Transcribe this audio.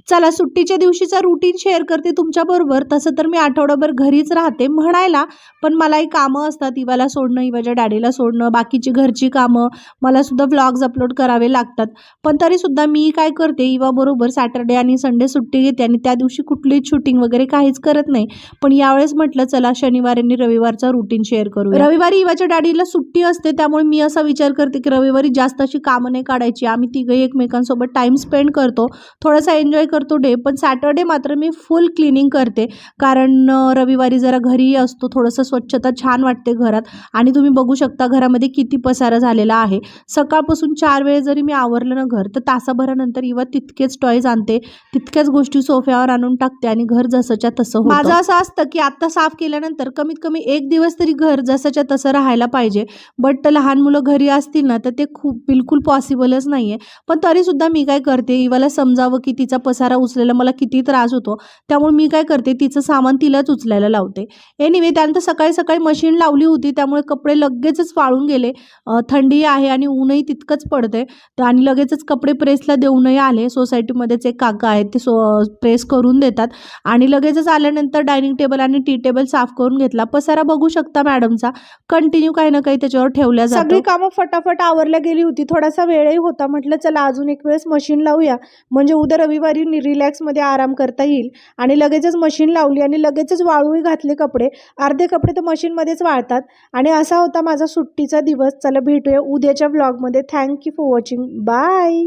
चला सुट्टीच्या दिवशीचा रुटीन शेअर करते तुमच्याबरोबर. तसं तर मी आठवडाभर घरीच राहते म्हणायला, पण मलाही कामं असतात. इवाला सोडणं, इवाच्या डॅडीला सोडणं, बाकीची घरची कामं, मला सुद्धा व्लॉग्स अपलोड करावे लागतात. पण तरीसुद्धा मी काय करते, इवाबरोबर सॅटर्डे आणि संडे सुट्टी घेते आणि त्या दिवशी कुठलीच शूटिंग वगैरे काहीच करत नाही. पण यावेळेस म्हटलं चला शनिवार आणि रविवारचा रुटीन शेअर करूया. रविवारी इवाच्या डॅडीला सुट्टी असते, त्यामुळे मी असा विचार करते की रविवारी जास्त अशी कामं नाही काढायची. आम्ही तिघंही एकमेकांसोबत टाईम स्पेंड करतो, थोडासा एन्जॉय करतो डे. पण सॅटर्डे मात्र मी फुल क्लिनिंग करते, कारण रविवारी जरा घरी असतो, थोडंसं स्वच्छता छान वाटते घरात. आणि तुम्ही बघू शकता घरामध्ये किती पसारा झालेला आहे. सकाळपासून 4 वेळेस जरी मी आवरलं ना घर, तर तासाभरानंतर इवा तितकेच टॉयज आणते, तितक्याच गोष्टी सोफ्यावर आणून टाकते आणि घर जसंच्या तसं होतं. माझं असं असतं की आत्ता साफ केल्यानंतर कमीत कमी 1 दिवस तरी घर जसंच्या तसं राहायला पाहिजे. बट लहान मुलं घरी असतील ना, तर ते खूप बिलकुल पॉसिबलच नाही आहे. पण तरीसुद्धा मी काय करते, इवाला समजावं की तिचा पसारा उचलायला मला किती त्रास होतो, त्यामुळे मी काय करते, तिचं सामान तिलाच उचलायला लावते. एनिवे त्यानंतर सकाळी सकाळी मशीन लावली होती, त्यामुळे कपडे लगेचच वाळून गेले. थंडी आहे आणि ऊनही तितकंच पडते, तर आणि लगेचच कपडे प्रेसला देऊनही आले. सोसायटीमध्येच एक काका आहेत, ते प्रेस करून देतात. आणि लगेचच आल्यानंतर डायनिंग टेबल आणि टी टेबल साफ करून घेतला. पसारा बघू शकता मॅडमचा, कंटिन्यू काही ना काही त्याच्यावर ठेवल्या जातं. सगळी कामं फटाफट आवरल्या गेली होती. थोडासा वेळही होता, म्हटलं चला अजून एक वेळेस मशीन लावूया, म्हणजे उद्या रविवारी रिलॅक्समध्ये आराम करता येईल. आणि लगेचच मशीन लावली आणि लगेचच वाळूही घातले कपडे. अर्धे कपडे तर मशीनमध्येच वाळतात. आणि असा होता माझा सुट्टीचा दिवस. चला भेटूया उद्याच्या व्लॉगमध्ये. Thank you for watching. Bye.